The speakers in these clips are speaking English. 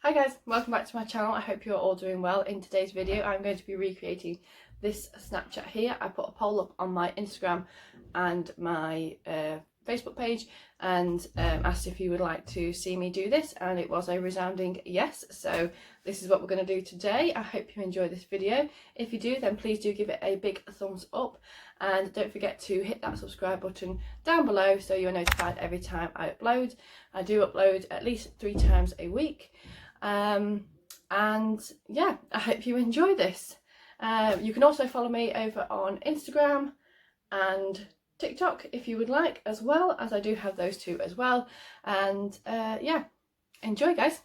Hi guys, welcome back to my channel. I hope you're all doing well. In today's video I'm going to be recreating this Snapchat here. I put a poll up on my Instagram and my Facebook page and asked if you would like to see me do this, and it was a resounding yes. So this is what we're going to do today. I hope you enjoy this video. If you do, then please do give it a big thumbs up, and don't forget to hit that subscribe button down below so you're notified every time I upload. I do upload at least 3 times a week. And yeah, I hope you enjoy this. You can also follow me over on Instagram and TikTok if you would like, as well, as I do have those two as well. And yeah, enjoy guys.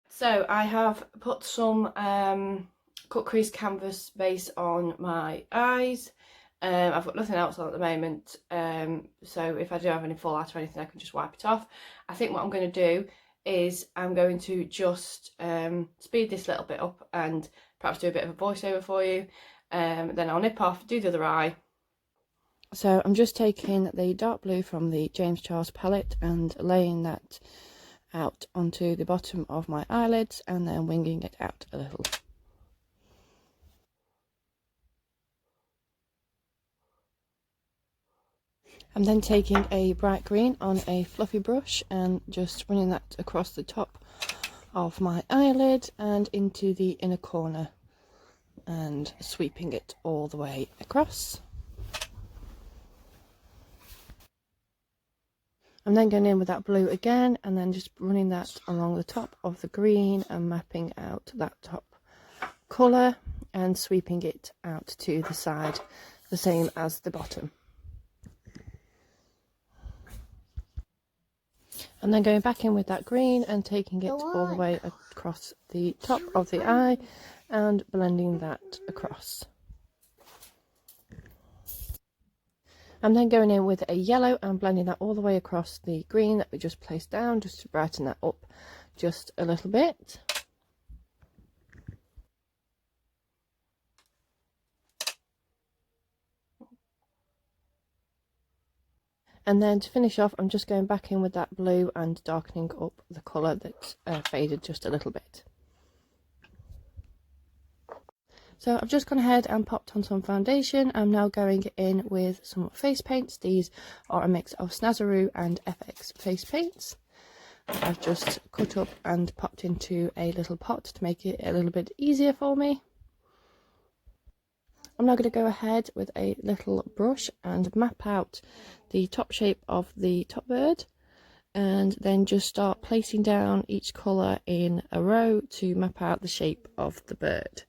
So I have put some cut crease canvas base on my eyes. I've got nothing else on at the moment, so if I do have any fallout or anything I can just wipe it off. I think what I'm going to do is I'm going to just speed this little bit up and perhaps do a bit of a voiceover for you. Then I'll nip off, do the other eye. So I'm just taking the dark blue from the James Charles palette and laying that out onto the bottom of my eyelids and then winging it out a little. I'm then taking a bright green on a fluffy brush and just running that across the top of my eyelid and into the inner corner and sweeping it all the way across. I'm then going in with that blue again and then just running that along the top of the green and mapping out that top colour and sweeping it out to the side, the same as the bottom. And then going back in with that green and taking it all the way across the top of the eye and blending that across. I'm then going in with a yellow and blending that all the way across the green that we just placed down, just to brighten that up just a little bit. And then to finish off, I'm just going back in with that blue and darkening up the colour that's faded just a little bit. So I've just gone ahead and popped on some foundation. I'm now going in with some face paints. These are a mix of Snazaroo and FX face paints. I've just cut up and popped into a little pot to make it a little bit easier for me. I'm now going to go ahead with a little brush and map out the top shape of the top bird, and then just start placing down each colour in a row to map out the shape of the bird.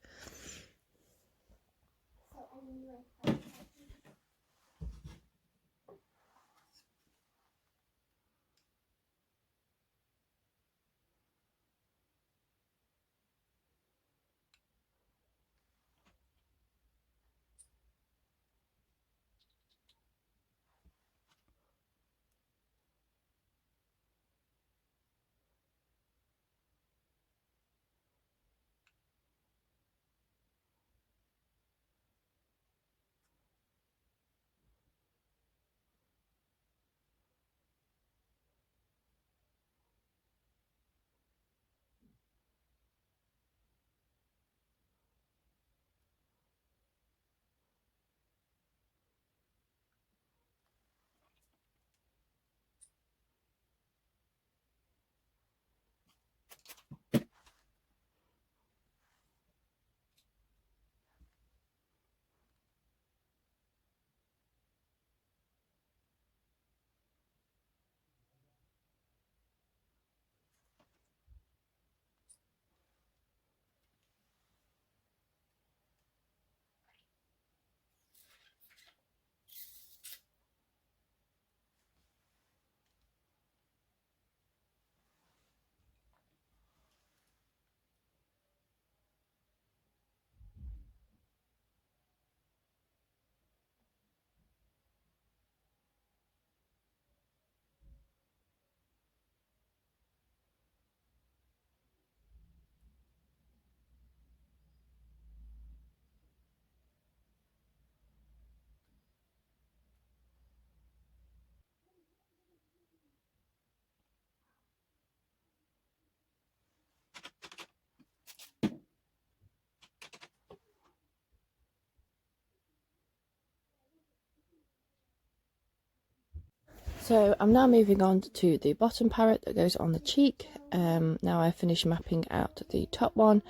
So I'm now moving on to the bottom parrot that goes on the cheek. Now I've finished mapping out the top one,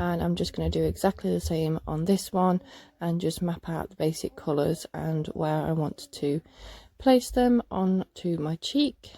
and I'm just going to do exactly the same on this one and just map out the basic colours and where I want to place them onto my cheek.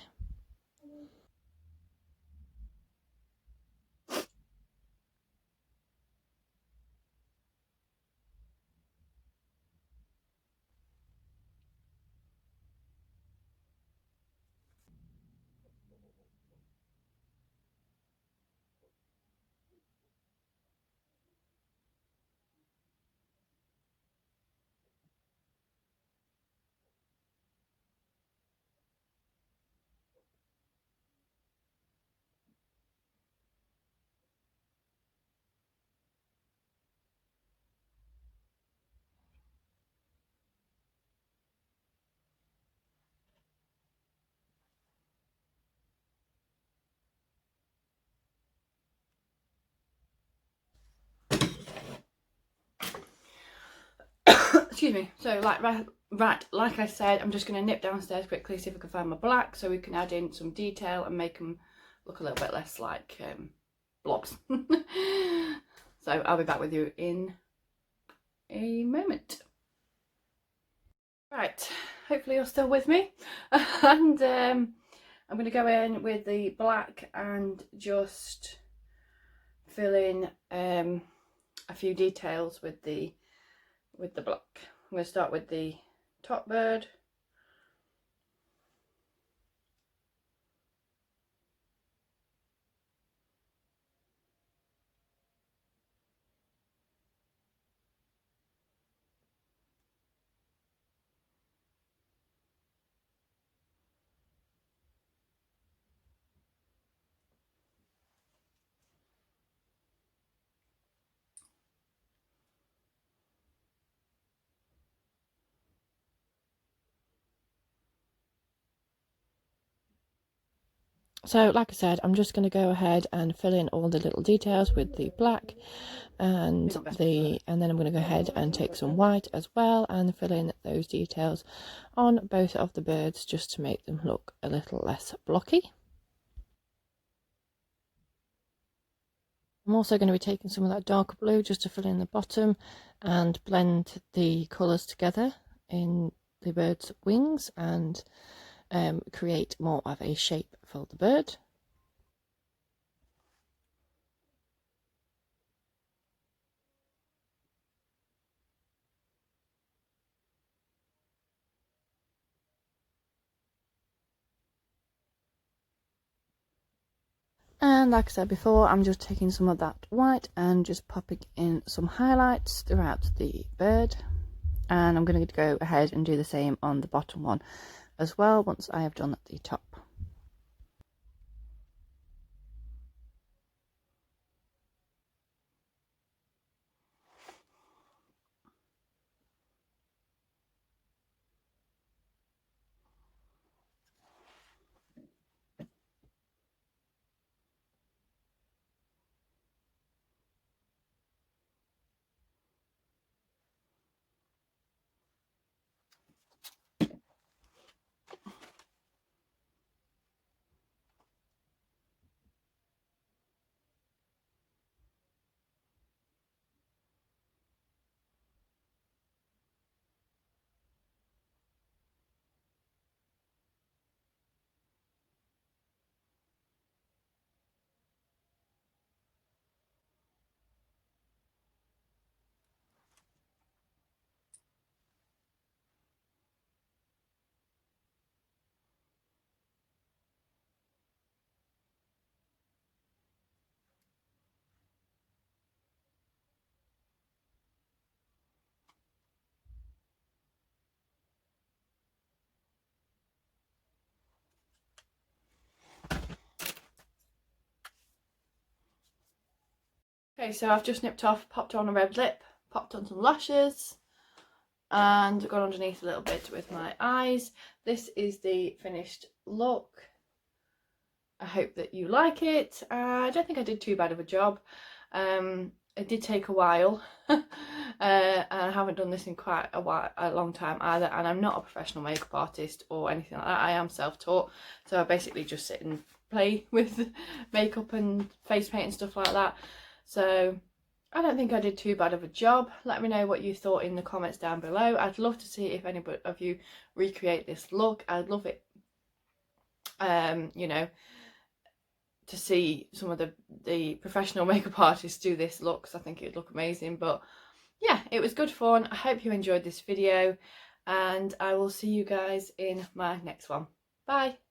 Excuse me. So like I said, I'm just going to nip downstairs quickly, see if I can find my black so we can add in some detail and make them look a little bit less like blobs. So I'll be back with you in a moment. Right, hopefully you're still with me. And I'm going to go in with the black and just fill in a few details with the black. I'm going to start with the top bird. So like I said, I'm just going to go ahead and fill in all the little details with the black and then I'm going to go ahead and take some white as well and fill in those details on both of the birds just to make them look a little less blocky. I'm also going to be taking some of that darker blue just to fill in the bottom and blend the colours together in the bird's wings and create more of a shape for the bird. And like I said before, I'm just taking some of that white and just popping in some highlights throughout the bird. And I'm going to go ahead and do the same on the bottom one as well once I have done the top. Okay, so I've just nipped off, popped on a red lip, popped on some lashes and gone underneath a little bit with my eyes. This is the finished look. I hope that you like it. I don't think I did too bad of a job. it did take a while. And I haven't done this in quite a long time either, and I'm not a professional makeup artist or anything like that. I am self-taught, so I basically just sit and play with makeup and face paint and stuff like that. So I don't think I did too bad of a job. Let me know what you thought in the comments down below. I'd love to see if anybody of you recreate this look. I'd love it, you know, to see some of the professional makeup artists do this look, because I think it would look amazing. But yeah, it was good fun. I hope you enjoyed this video, and I will see you guys in my next one. Bye.